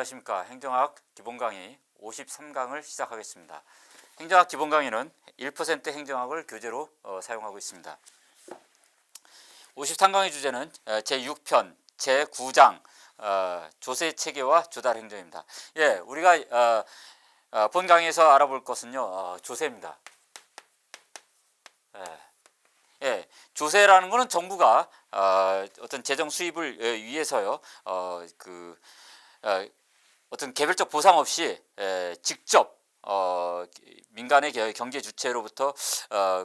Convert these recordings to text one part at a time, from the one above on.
안녕하십니까. 행정학 기본 강의 53강을 시작하겠습니다. 행정학 기본 강의는 1% 행정학을 교재로 사용하고 있습니다. 53강의 주제는 제6편 제9장 조세 체계와 조달 행정입니다. 예, 우리가 본 강의에서 알아볼 것은요, 조세입니다. 예, 조세라는 것은 정부가 어떤 재정 수입을 위해서요, 어떤 개별적 보상 없이 직접 민간의 경제 주체로부터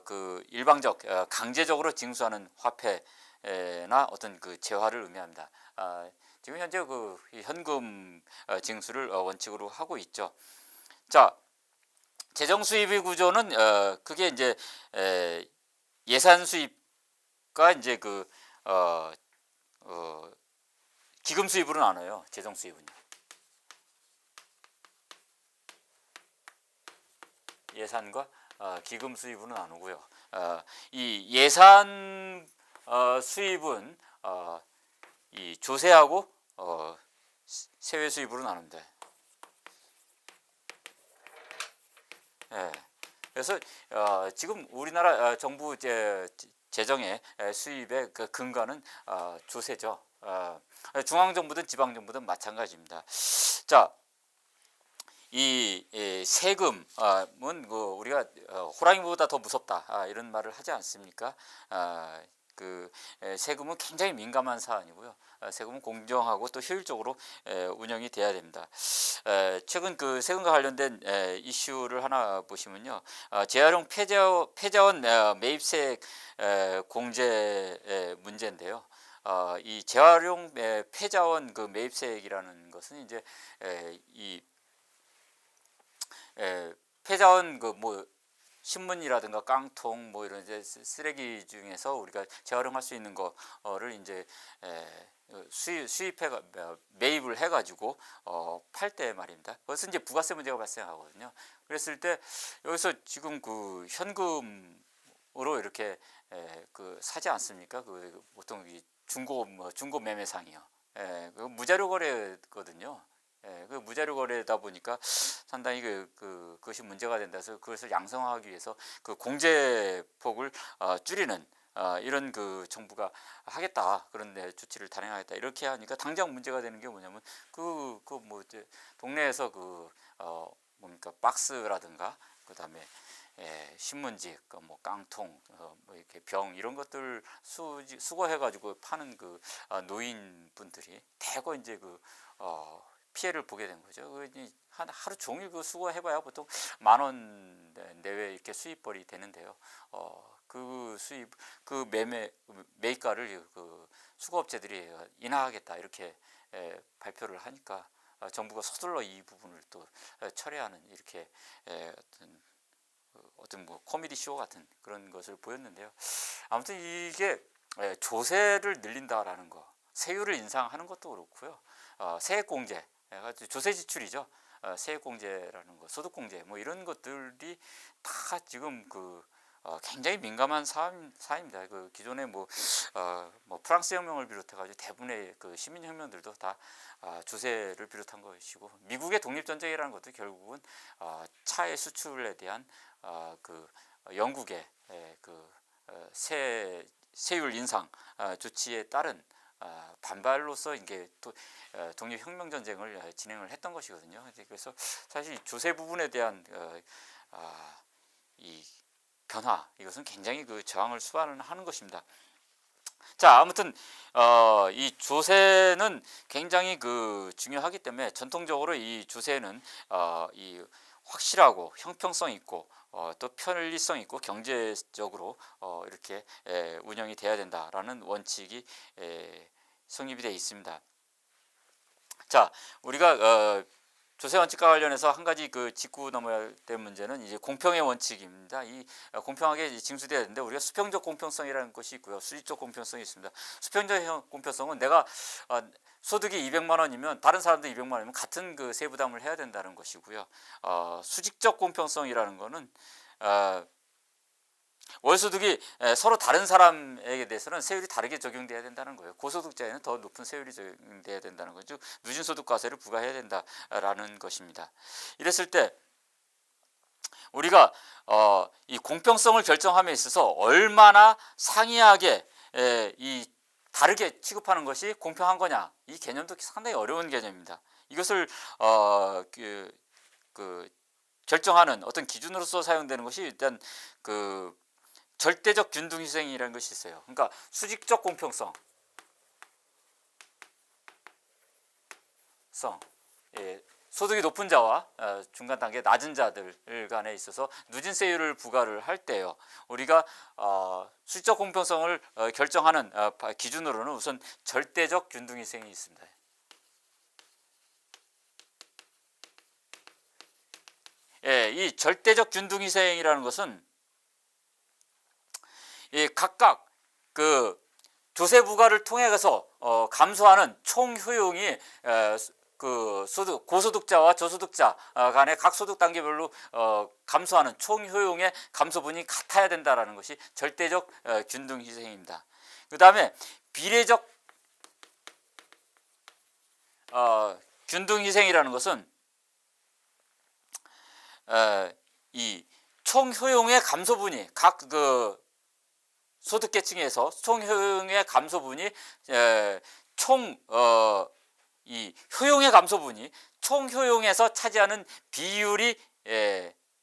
그 일방적 강제적으로 징수하는 화폐나 어떤 그 재화를 의미합니다. 지금 현재 그 현금 징수를 원칙으로 하고 있죠. 자, 재정 수입의 구조는 그게 이제 예산 수입과 이제 기금 수입으로 나눠요. 재정 수입은요. 예산과 기금 수입으로 나누고요. 이 예산 수입은 이 조세하고 세외 수입으로 나눕니다. 예. 그래서 지금 우리나라 정부 재정의 수입의 그 근간은 조세죠. 중앙정부든 지방정부든 마찬가지입니다. 자, 이 세금은 우리가 호랑이보다 더 무섭다 이런 말을 하지 않습니까? 세금은 굉장히 민감한 사안이고요. 세금은 공정하고 또 효율적으로 운영이 돼야 됩니다. 최근 그 세금과 관련된 이슈를 하나 보시면요, 재활용 폐자원 매입세 공제 문제인데요. 이 재활용 폐자원 그 매입세액이라는 것은 이제 이 폐자원 신문이라든가 깡통 이런 이제 쓰레기 중에서 우리가 재활용할 수 있는 거를 이제 수입해 매입을 해가지고 팔 때 말입니다. 그것은 이제 부가세 문제가 발생하거든요. 그랬을 때 여기서 지금 그 현금으로 이렇게 사지 않습니까? 보통 중고 매매상이요. 그 무자료 거래거든요. 그 무자료 거래다 보니까 상당히 그것이 문제가 된다 해서 그것을 양성하기 위해서 그 공제폭을 줄이는 이런 그 정부가 하겠다, 그런 조치를 단행하겠다 이렇게 하니까 당장 문제가 되는 게 뭐냐면 동네에서 박스라든가 그다음에 신문지, 깡통, 이렇게 병 이런 것들 수거해가지고 파는 노인분들이 대거 이제 피해를 보게 된 거죠. 하루 종일 수거해봐야 보통 10,000원 내외 이렇게 수입벌이 되는데요. 매입가를 수거업체들이 인하하겠다 이렇게 발표를 하니까 정부가 서둘러 이 부분을 또 철회하는 이렇게 어떤 코미디 쇼 같은 그런 것을 보였는데요. 아무튼 이게 조세를 늘린다라는 거, 세율을 인상하는 것도 그렇고요. 세액공제, 조세 지출이죠. 세액공제라는 거, 소득공제 이런 것들이 다 지금 굉장히 민감한 사안입니다. 기존에 프랑스 혁명을 비롯해가지고 대부분의 시민혁명들도 다 조세를 비롯한 것이고, 미국의 독립전쟁이라는 것도 결국은 차의 수출에 대한 영국의 세율 인상 조치에 따른 반발로서 이게 또 독립혁명 전쟁을 진행을 했던 것이거든요. 그래서 사실 조세 부분에 대한 이 변화, 이것은 굉장히 저항을 수반하는 것입니다. 자, 아무튼 이 조세는 굉장히 중요하기 때문에 전통적으로 이 조세는 이 확실하고 형평성 있고 또 편리성 있고 경제적으로 이렇게 운영이 돼야 된다라는 원칙이 성립이 되어 있습니다. 자, 우리가 조세 원칙과 관련해서 한 가지 짚고 넘어야 될 문제는 이제 공평의 원칙입니다. 이 공평하게 징수돼야 되는데, 우리가 수평적 공평성이라는 것이 있고요, 수직적 공평성이 있습니다. 수평적 공평성은 내가 소득이 200만 원이면 다른 사람도 200만 원이면 같은 세부담을 해야 된다는 것이고요. 수직적 공평성이라는 것은 월소득이 서로 다른 사람에게 대해서는 세율이 다르게 적용돼야 된다는 거예요. 고소득자에는 더 높은 세율이 적용돼야 된다는 거죠. 누진소득과세를 부과해야 된다라는 것입니다. 이랬을 때 우리가 이 공평성을 결정함에 있어서 얼마나 상이하게 이 다르게 취급하는 것이 공평한 거냐, 이 개념도 상당히 어려운 개념입니다. 이것을 결정하는 어떤 기준으로서 사용되는 것이 일단 그 절대적 균등희생이라는 것이 있어요. 그러니까 수직적 공평성, 소득이 높은 자와 중간 단계 낮은 자들 간에 있어서 누진세율을 부과를 할 때요, 우리가 수직적 공평성을 결정하는 기준으로는 우선 절대적 균등희생이 있습니다. 이 절대적 균등희생이라는 것은 각각 그 조세 부과를 통해서 감소하는 총 효용이 그 고소득자와 저소득자 간의 각 소득 단계별로 감소하는 총 효용의 감소분이 같아야 된다라는 것이 절대적 균등 희생입니다. 그 다음에 비례적 균등 희생이라는 것은 이 총 효용의 감소분이 각 그 소득계층에서 총 효용의 감소분이 이 효용의 감소분이 총 효용에서 차지하는 비율이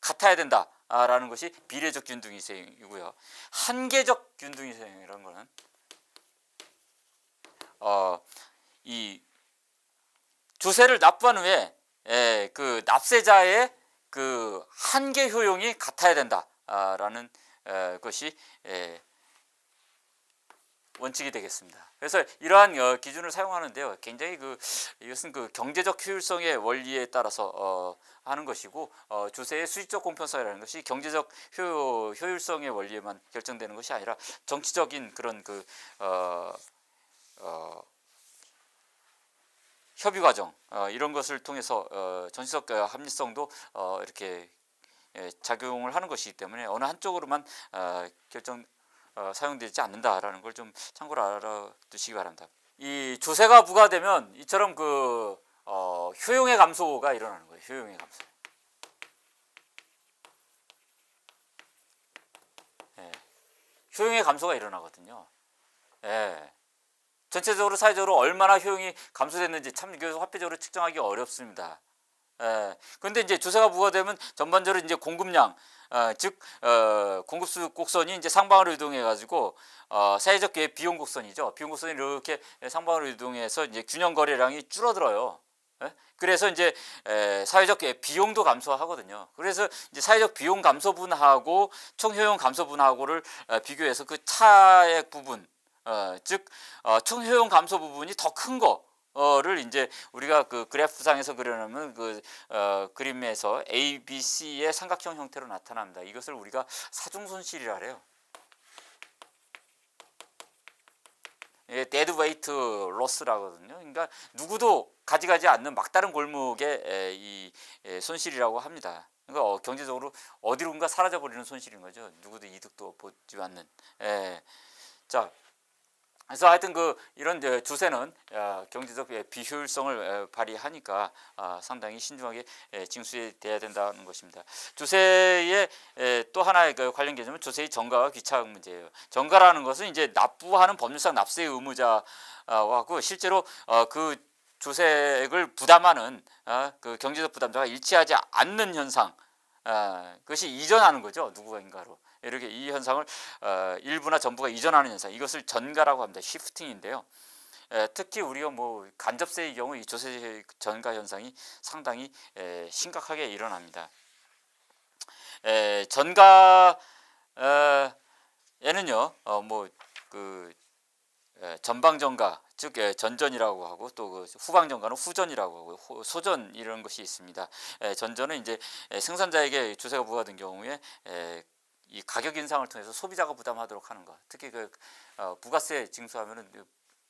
같아야 된다라는 것이 비례적 균등희생이고요. 한계적 균등희생이라는 것은 이 조세를 납부한 후에 그 납세자의 그 한계 효용이 같아야 된다라는 것이 원칙이 되겠습니다. 그래서 이러한 기준을 사용하는데요, 굉장히 이것은 그 경제적 효율성의 원리에 따라서 하는 것이고, 조세의 수직적 공평성이라는 것이 경제적 효율성의 원리에만 결정되는 것이 아니라 정치적인 그런 협의 과정 이런 것을 통해서 정치적 합리성도 이렇게 작용을 하는 것이기 때문에 어느 한쪽으로만 사용되지 않는다라는 걸 좀 참고로 알아두시기 바랍니다. 이 조세가 부과되면 이처럼 효용의 감소가 일어나는 거예요. 효용의 감소. 효용의 감소가 일어나거든요. 전체적으로 사회적으로 얼마나 효용이 감소됐는지 참 화폐적으로 측정하기 어렵습니다. 그런데 이제 조세가 부과되면 전반적으로 이제 공급량, 즉 공급수 곡선이 이제 상방으로 이동해 가지고 사회적 비용 곡선이죠. 비용 곡선이 이렇게 상방으로 이동해서 이제 균형 거래량이 줄어들어요. 그래서 이제 사회적 비용도 감소하거든요. 그래서 이제 사회적 비용 감소분하고 총효용 감소분하고를 비교해서 그 차액 부분, 즉 총효용 감소 부분이 더 큰 거를 이제 우리가 그 그래프상에서 그려놓으면 그림에서 A, B, C의 삼각형 형태로 나타납니다. 이것을 우리가 사중손실이라 그래요. 데드 웨이트 로스라거든요. 그러니까 누구도 가져가지 않는 막다른 골목의 이 손실이라고 합니다. 그러니까 경제적으로 어디론가 사라져 버리는 손실인 거죠. 누구도 이득도 보지 않는. 자. 그래서 하여튼 이런 조세는 경제적 비효율성을 발휘하니까 상당히 신중하게 징수돼야 된다는 것입니다. 조세의 또 하나의 관련 개념은 조세의 전가와 귀착 문제예요. 전가라는 것은 이제 납부하는 법률상 납세 의무자하고 실제로 그 조세액을 부담하는 그 경제적 부담자가 일치하지 않는 현상, 그것이 이전하는 거죠. 누구인가로. 이렇게 이 현상을 일부나 전부가 이전하는 현상, 이것을 전가라고 합니다. 시프팅인데요. 특히 우리가 간접세의 경우 이 조세 전가 현상이 상당히 심각하게 일어납니다. 전가에는요, 전방전가, 즉 전전이라고 하고 또 후방전가는 후전이라고 하고 소전 이런 것이 있습니다. 전전은 이제 생산자에게 조세가 부과된 경우에 이 가격 인상을 통해서 소비자가 부담하도록 하는 것. 특히 부가세 징수하면은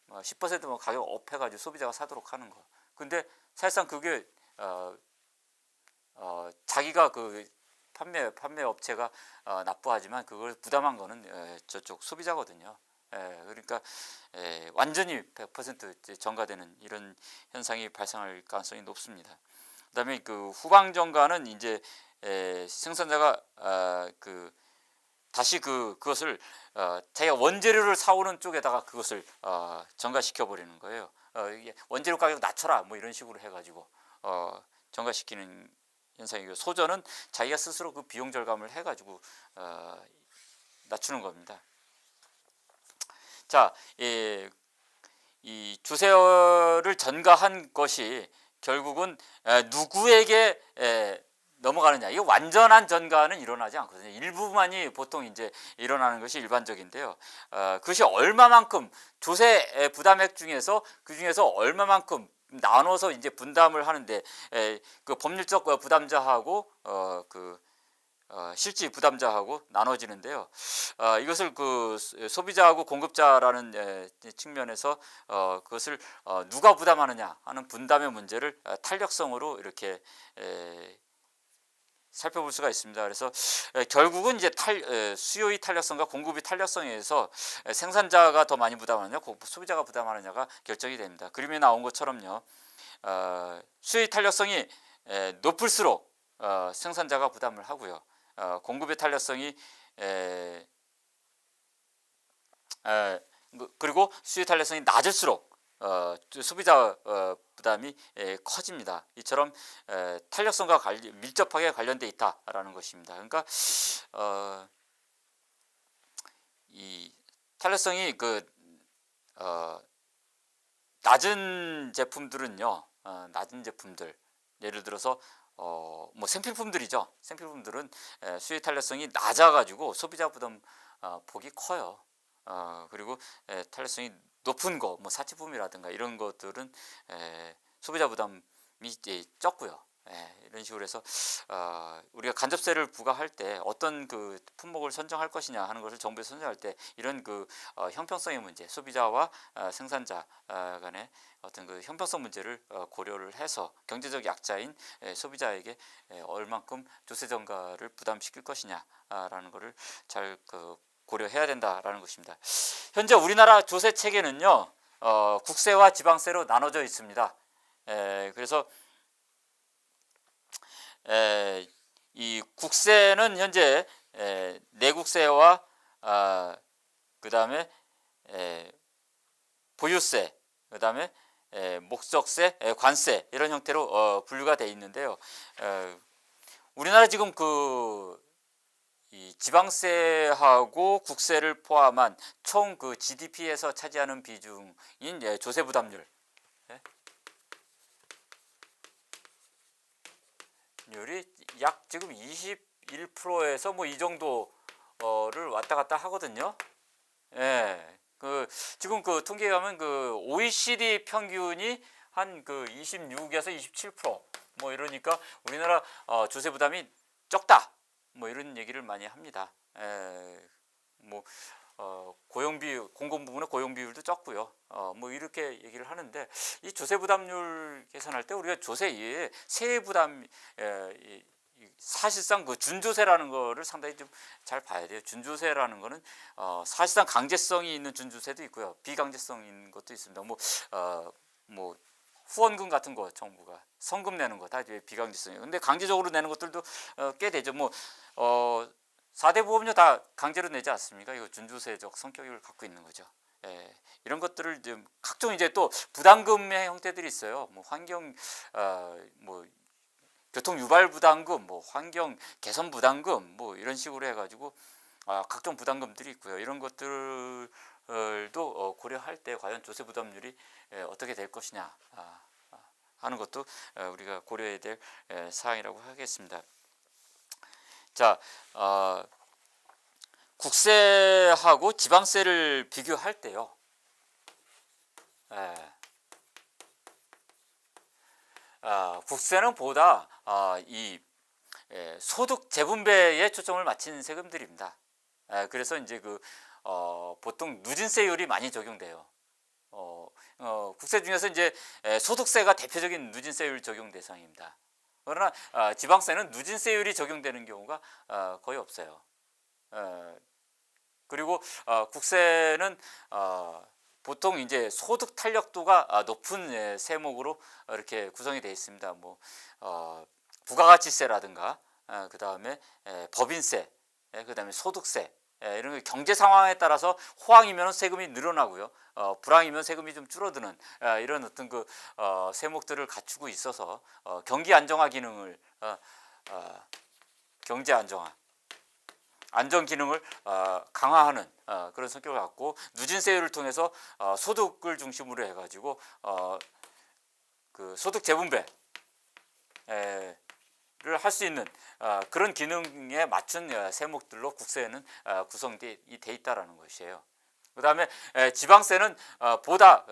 10% 가격 업해가지고 소비자가 사도록 하는 것. 근데 사실상 그게 자기가 판매 업체가 납부하지만 그걸 부담한 거는 저쪽 소비자거든요. 그러니까 완전히 100% 전가되는 이런 현상이 발생할 가능성이 높습니다. 그다음에 그 후방 전가는 이제 생산자가 다시 그것을 자기가 원재료를 사오는 쪽에다가 그것을 전가시켜 버리는 거예요. 이게 원재료 가격 낮춰라 뭐 이런 식으로 해가지고 전가시키는 현상이고, 소저는 자기가 스스로 그 비용 절감을 해가지고 낮추는 겁니다. 자, 이 주세를 전가한 것이 결국은 누구에게 넘어가느냐, 이거 완전한 전가는 일어나지 않거든요. 일부만이 보통 이제 일어나는 것이 일반적인데요. 그것이 얼마만큼 조세 부담액 중에서 그 중에서 얼마만큼 나눠서 이제 분담을 하는데 그 법률적 부담자하고 실질 부담자하고 나눠지는데요. 이것을 그 소비자하고 공급자라는 측면에서 그것을 누가 부담하느냐 하는 분담의 문제를 탄력성으로 이렇게 살펴볼 수가 있습니다. 그래서 결국은 이제 수요의 탄력성과 공급의 탄력성에 의해서 생산자가 더 많이 부담하느냐, 소비자가 부담하느냐가 결정이 됩니다. 그림에 나온 것처럼요, 수요의 탄력성이 높을수록 생산자가 부담을 하고요, 공급의 탄력성이 그리고 수요 탄력성이 낮을수록 소비자 부담이 커집니다. 이처럼 탄력성과 밀접하게 관련돼 있다라는 것입니다. 그러니까 이 탄력성이 낮은 제품들은요, 낮은 제품들, 예를 들어서 뭐 생필품들이죠. 생필품들은 수요 탄력성이 낮아가지고 소비자 부담 폭이 커요. 그리고 탄력성이 높은 거, 뭐 사치품이라든가 이런 것들은 소비자 부담이 적고요. 이런 식으로 해서 우리가 간접세를 부과할 때 어떤 그 품목을 선정할 것이냐 하는 것을 정부에서 선정할 때 이런 형평성의 문제, 소비자와 생산자 간의 어떤 그 형평성 문제를 고려를 해서 경제적 약자인 소비자에게 얼만큼 조세 전가를 부담시킬 것이냐라는 것을 잘 고려해야 된다라는 것입니다. 현재 우리나라 조세 체계는요, 국세와 지방세로 나눠져 있습니다. 그래서 이 국세는 현재 내국세와 그 다음에 보유세, 그 다음에 목적세, 관세 이런 형태로 분류가 되어 있는데요. 우리나라 지금 이 지방세하고 국세를 포함한 총 그 GDP에서 차지하는 비중인 조세 부담률, 율이 약 지금 21%에서 뭐 이 정도를 왔다 갔다 하거든요. 지금 통계에 가면 OECD 평균이 한 26에서 27%, 뭐 이러니까 우리나라 조세 부담이 적다, 뭐 이런 얘기를 많이 합니다. 공공 부문의 고용 비율도 적고요. 뭐 이렇게 얘기를 하는데, 이 조세 부담률 계산할 때 우리가 조세 이외에 세액 부담, 사실상 준조세라는 거를 상당히 좀 잘 봐야 돼요. 준조세라는 거는 사실상 강제성이 있는 준조세도 있고요, 비강제성 있는 것도 있습니다. 뭐 후원금 같은 거, 정부가 성금 내는 거 다 비강제성이에요. 근데 강제적으로 내는 것들도 꽤 되죠. 4대 보험료 다 강제로 내지 않습니까? 이거 준조세적 성격을 갖고 있는 거죠. 이런 것들을 좀 각종 이제 또 부담금의 형태들이 있어요. 뭐 환경, 교통 유발 부담금, 뭐 환경 개선 부담금, 뭐 이런 식으로 해가지고 각종 부담금들이 있고요. 이런 것들도 고려할 때 과연 조세 부담률이 어떻게 될 것이냐 하는 것도 우리가 고려해야 될 사항이라고 하겠습니다. 자, 국세하고 지방세를 비교할 때요, 국세는 보다 이 소득 재분배에 초점을 맞춘 세금들입니다. 그래서 이제 보통 누진세율이 많이 적용돼요. 국세 중에서 이제 소득세가 대표적인 누진세율 적용 대상입니다. 그러나 지방세는 누진세율이 적용되는 경우가 거의 없어요. 그리고 국세는 보통 이제 소득 탄력도가 높은 세목으로 이렇게 구성이 되어 있습니다. 뭐 부가가치세라든가 그 다음에 법인세, 그 다음에 소득세, 이런 게 경제 상황에 따라서 호황이면 세금이 늘어나고요. 불황이면 세금이 좀 줄어드는 이런 어떤 그 세목들을 갖추고 있어서 경기 안정화 기능을 경제 안정 기능을 강화하는 그런 성격을 갖고 누진세율을 통해서 소득을 중심으로 해가지고 그 소득 재분배 를 할 수 있는 그런 기능에 맞춘 세목들로 국세는 구성돼 있다라는 것이에요. 그 다음에 지방세는 보다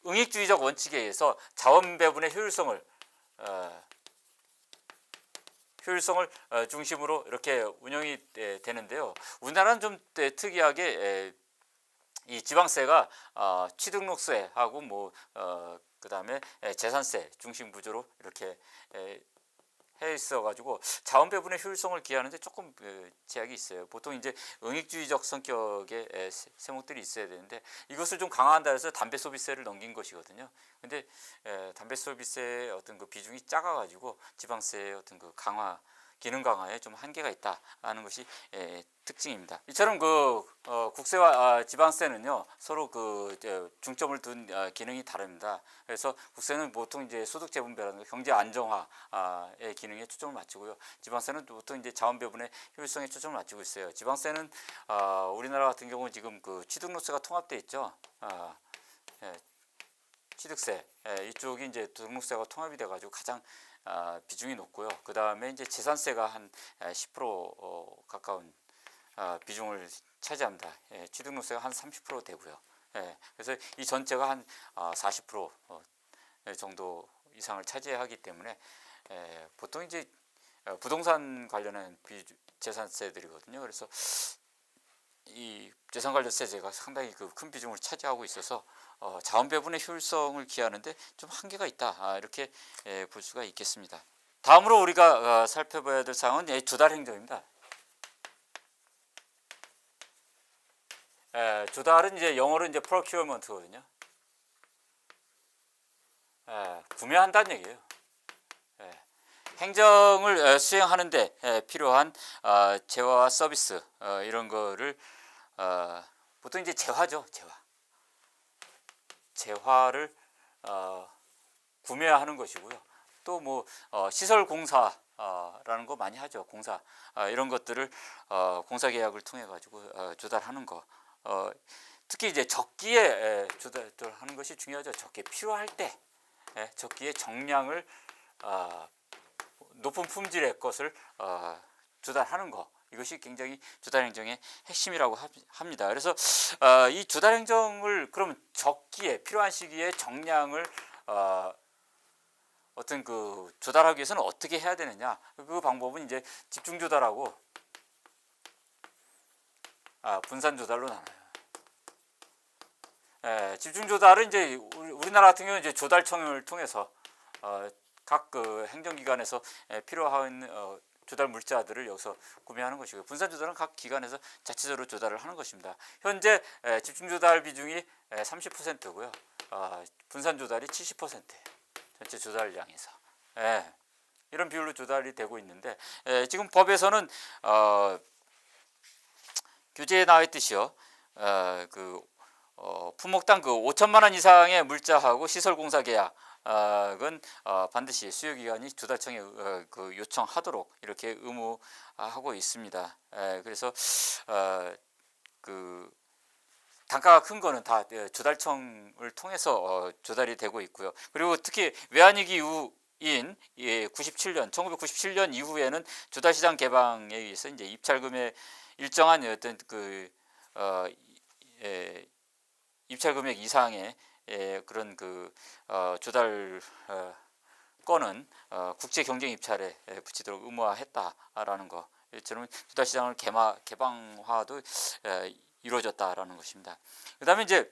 응익주의적 원칙에 의해서 자원 배분의 효율성을 중심으로 이렇게 운영이 되는데요. 우리나라는 좀 특이하게 이 지방세가 취등록세하고 뭐 그다음에 재산세 중심 구조로 이렇게 해 있어가지고 자원 배분의 효율성을 기하는데 조금 제약이 있어요. 보통 이제 응익주의적 성격의 세목들이 있어야 되는데 이것을 좀 강화한다 해서 담배 소비세를 넘긴 것이거든요. 근데 담배 소비세의 어떤 그 비중이 작아가지고 지방세의 어떤 그 기능 강화에 좀 한계가 있다라는 것이 특징입니다. 이처럼 그 국세와 지방세는요 서로 그 중점을 둔 기능이 다릅니다. 그래서 국세는 보통 이제 소득 재분배라든가 경제 안정화의 기능에 초점을 맞추고요. 지방세는 보통 이제 자원 배분의 효율성에 초점을 맞추고 있어요. 지방세는 우리나라 같은 경우 지금 그 취등록세가 통합돼 있죠. 취득세 이쪽이 이제 등록세가 통합이 돼가지고 가장 비중이 높고요. 그 다음에 이제 재산세가 한 10% 가까운 비중을 차지합니다. 취등록세가 한 30% 되고요. 그래서 이 전체가 한 40% 정도 이상을 차지하기 때문에 보통 이제 부동산 관련한 재산세들이거든요. 그래서 이 재산관련세제가 상당히 그 큰 비중을 차지하고 있어서 자원 배분의 효율성을 기하는데 좀 한계가 있다 이렇게 볼 수가 있겠습니다. 다음으로 우리가 살펴봐야 될 사항은 조달 행정입니다. 조달은 이제 영어로 이제 procurement거든요. 구매한다는 얘기예요. 행정을 수행하는데 필요한 재화와 서비스 이런 거를 보통 이제 재화죠. 재화를 구매하는 것이고요. 또 뭐 시설 공사라는 거 많이 하죠. 공사 이런 것들을 공사 계약을 통해 가지고 조달하는 거. 특히 이제 적기에 조달하는 것이 중요하죠. 적기에 필요할 때 적기에 정량을 높은 품질의 것을 조달하는 거. 이것이 굉장히 조달행정의 핵심이라고 합니다. 그래서 이 조달행정을 그러면 적기에 필요한 시기에 정량을 어떤 그 조달하기 위해서는 어떻게 해야 되느냐? 그 방법은 이제 집중 조달하고 분산 조달로 나눠요. 집중 조달은 이제 우리나라 같은 경우는 이제 조달청을 통해서 각 그 행정기관에서 필요한 조달 물자들을 여기서 구매하는 것이고요. 분산 조달은 각 기관에서 자체적으로 조달을 하는 것입니다. 현재 집중 조달 비중이 30%고요. 분산 조달이 70%예요. 전체 조달량에서. 이런 비율로 조달이 되고 있는데 지금 법에서는 교재에 나와 있듯이요. 품목당 그 5천만 원 이상의 물자하고 시설 공사 계약 은 반드시 수요기관이 조달청에 그 요청하도록 이렇게 의무하고 있습니다. 그래서 그 단가가 큰 거는 다 조달청을 통해서 조달이 되고 있고요. 그리고 특히 외환위기 이후인 1997년 이후에는 조달시장 개방에 의해서 이제 입찰금의 일정한 어떤 그 입찰 금액 이상의 그런 그 조달 건은 국제 경쟁 입찰에 붙이도록 의무화했다라는 거. 이처럼 조달 시장을 개방화도 이루어졌다라는 것입니다. 그다음에 이제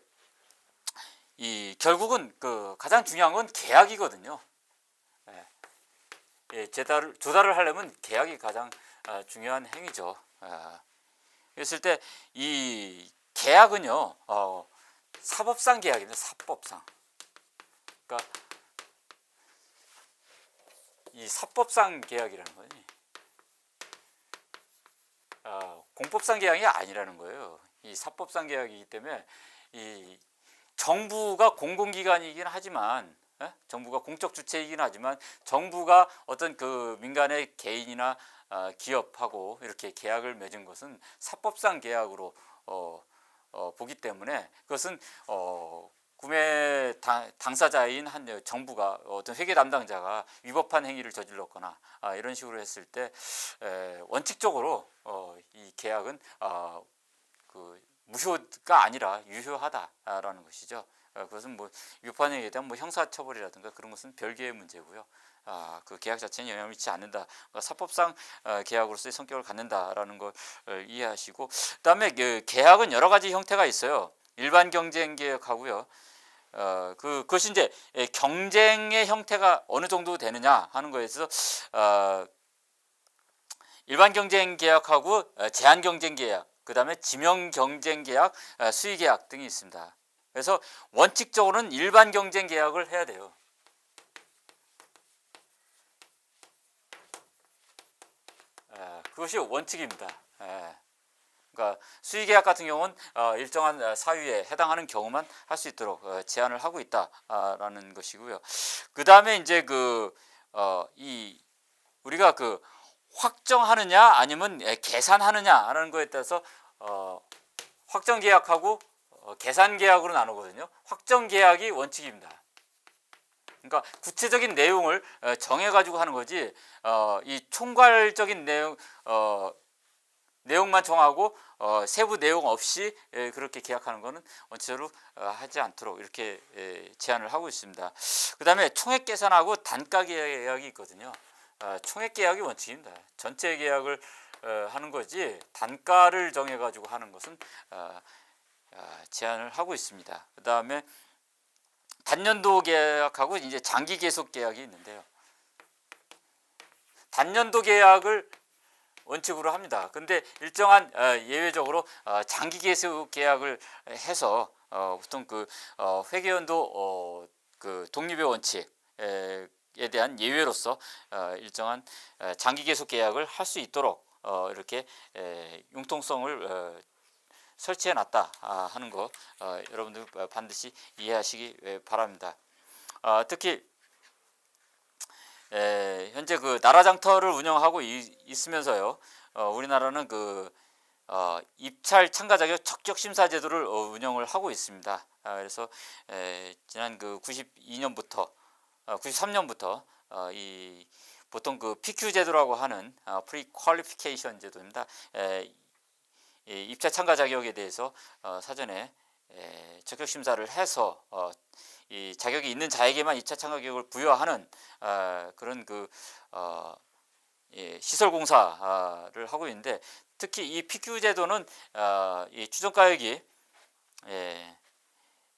이 결국은 그 가장 중요한 건 계약이거든요. 조달을 하려면 계약이 가장 중요한 행위죠. 그랬을 때 이 계약은요, 사법상 계약입니다. 사법상. 그러니까 이 사법상 계약이라는 거니 공법상 계약이 아니라는 거예요. 이 사법상 계약이기 때문에 이 정부가 공공기관이긴 하지만 정부가 공적 주체이긴 하지만 정부가 어떤 그 민간의 개인이나 기업하고 이렇게 계약을 맺은 것은 사법상 계약으로 보기 때문에 그것은 구매 당사자인 한 정부가 어떤 회계 담당자가 위법한 행위를 저질렀거나 이런 식으로 했을 때 원칙적으로 이 계약은 그 무효가 아니라 유효하다라는 것이죠. 그것은 뭐 위법한 행위에 대한 뭐 형사처벌이라든가 그런 것은 별개의 문제고요. 그 계약 자체는 영향을 미치지 않는다. 그러니까 사법상 계약으로서의 성격을 갖는다라는 걸 이해하시고, 그다음에 그 계약은 여러 가지 형태가 있어요. 일반 경쟁 계약하고요. 그것이 이제 경쟁의 형태가 어느 정도 되느냐 하는 거에 있어서 일반 경쟁 계약하고 제한 경쟁 계약, 그 다음에 지명 경쟁 계약, 수의 계약 등이 있습니다. 그래서 원칙적으로는 일반 경쟁 계약을 해야 돼요. 그것이 원칙입니다. 그러니까 수의 계약 같은 경우는 일정한 사유에 해당하는 경우만 할 수 있도록 제한을 하고 있다라는 것이고요. 그 다음에 이제 우리가 확정하느냐 아니면 계산하느냐라는 거에 따라서 확정 계약하고 계산 계약으로 나누거든요. 확정 계약이 원칙입니다. 그러니까 구체적인 내용을 정해가지고 하는 거지 이 총괄적인 내용만 정하고 세부 내용 없이 그렇게 계약하는 것은 원칙적으로 하지 않도록 이렇게 제한을 하고 있습니다. 그 다음에 총액 계산하고 단가 계약이 있거든요. 총액 계약이 원칙입니다. 전체 계약을 하는 거지 단가를 정해가지고 하는 것은 제한을 하고 있습니다. 그 다음에 단년도 계약하고 이제 장기 계속 계약이 있는데요. 단년도 계약을 원칙으로 합니다. 근데 일정한 예외적으로 장기 계속 계약을 해서 보통 회계연도 그 독립의 원칙에 대한 예외로서 일정한 장기 계속 계약을 할 수 있도록 이렇게 융통성을 설치해 놨다 하는 거 여러분들 반드시 이해하시기 바랍니다. 특히 현재 그 나라장터를 운영하고 있으면서요, 우리나라는 입찰 참가 자격 적격 심사 제도를 운영을 하고 있습니다. 그래서 지난 93년부터 보통 PQ 제도라고 하는 프리퀄리피케이션 제도입니다. 이 입찰 참가 자격에 대해서 사전에 적격 심사를 해서 이 자격이 있는 자에게만 입찰 참가 자격을 부여하는 그런 시설 공사를 하고 있는데, 특히 이 PQ 제도는 이 추정가액이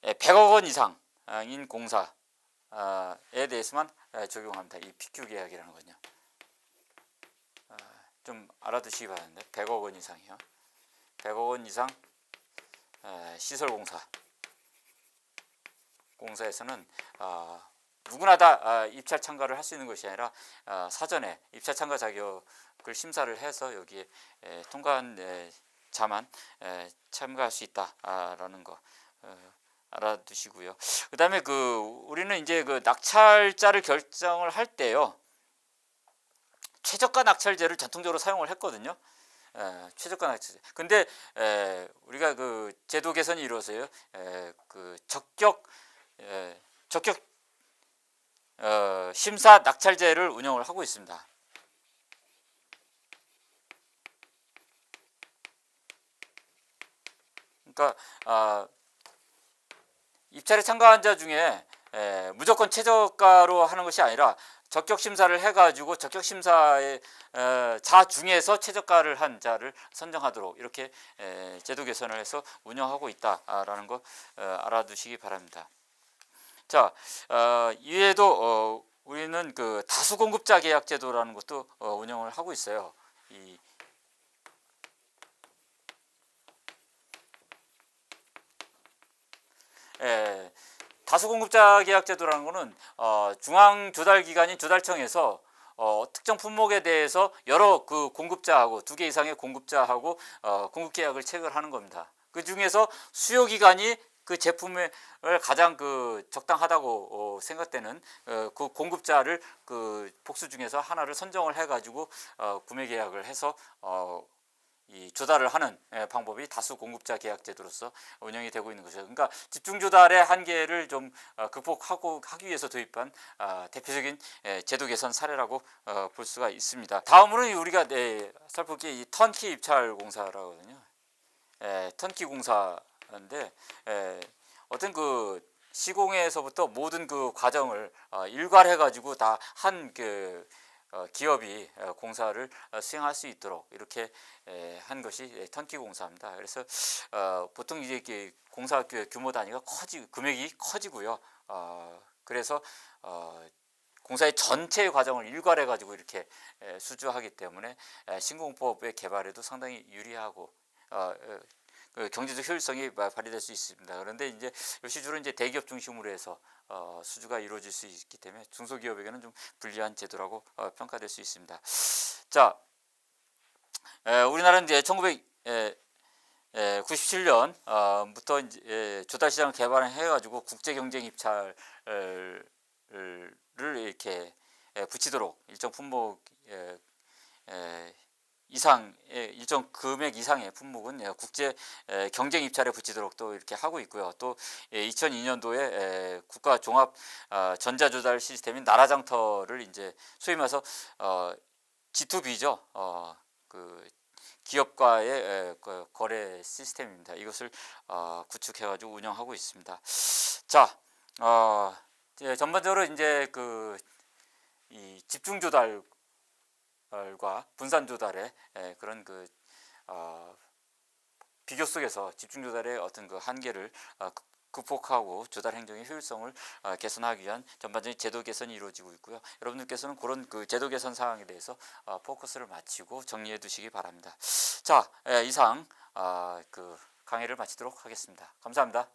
100억 원 이상인 공사에 대해서만 적용합니다. 이 PQ 계약이라는 건요. 좀 알아두시기 바랍니다. 100억 원 이상이요. 100억 원 이상 시설 공사에서는 누구나 다 입찰 참가를 할 수 있는 것이 아니라 사전에 입찰 참가 자격을 심사를 해서 여기에 통과한 자만 참가할 수 있다라는 거 알아두시고요. 그다음에 우리는 이제 낙찰자를 결정을 할 때요, 최저가 낙찰제를 전통적으로 사용을 했거든요. 최저가 낙찰제. 근데 우리가 제도 개선이 이루어서요, 적격 심사 낙찰제를 운영을 하고 있습니다. 그러니까 입찰에 참가한 자 중에 무조건 최저가로 하는 것이 아니라 적격 심사를 해가지고 적격 심사의 자 중에서 최저가를 한 자를 선정하도록 이렇게 제도 개선을 해서 운영하고 있다라는 거 알아두시기 바랍니다. 자, 이외에도 우리는 그 다수 공급자 계약 제도라는 것도 운영을 하고 있어요. 이 예, 다수 공급자 계약 제도라는 거는 중앙 조달 기관인 조달청에서 특정 품목에 대해서 여러 그 공급자하고 두 개 이상의 공급자하고 공급 계약을 체결하는 겁니다. 그 중에서 수요 기간이 그 제품을 가장 그 적당하다고 생각되는 그 공급자를 그 복수 중에서 하나를 선정을 해가지고 구매 계약을 해서 이 조달을 하는 방법이 다수 공급자 계약 제도로서 운영이 되고 있는 것이죠. 그러니까 집중 조달의 한계를 좀 극복하고 하기 위해서 도입한 대표적인 제도 개선 사례라고 볼 수가 있습니다. 다음으로는 우리가 살펴볼 게 이 턴키 입찰 공사라고 하거든요. 턴키 공사인데 어떤 그 시공에서부터 모든 그 과정을 일괄해 가지고 다 한 그 기업이 공사를 수행할 수 있도록 이렇게 한 것이 턴키 공사입니다. 그래서 보통 이제 공사 규모 단위가 금액이 커지고요. 그래서 공사의 전체 과정을 일괄해 가지고 이렇게 수주하기 때문에 신공법의 개발에도 상당히 유리하고 그 경제적 효율성이 발휘될 수 있습니다. 그런데 이제 역시 주로 이제 대기업 중심으로 해서 수주가 이루어질 수 있기 때문에 중소기업에게는 좀 불리한 제도라고 평가될 수 있습니다. 자, 우리나라는 이제 1997년부터 이제 조달 시장을 개발해 가지고 국제 경쟁 입찰을 이렇게 붙이도록 일정 품목 이상의 일정 금액 이상의 품목은 국제 경쟁 입찰에 붙이도록 또 이렇게 하고 있고요. 또 2002년도에 국가 종합 전자조달 시스템인 나라장터를 이제 소위 말해서 G2B죠. 그 기업과의 거래 시스템입니다. 이것을 구축해가지고 운영하고 있습니다. 자, 전반적으로 이제 그 이 집중 조달 과 분산 조달의 그런 그 비교 속에서 집중 조달의 어떤 그 한계를 극복하고 조달 행정의 효율성을 개선하기 위한 전반적인 제도 개선이 이루어지고 있고요. 여러분들께서는 그런 그 제도 개선 사항에 대해서 포커스를 맞추고 정리해 두시기 바랍니다. 자, 이상 그 강의를 마치도록 하겠습니다. 감사합니다.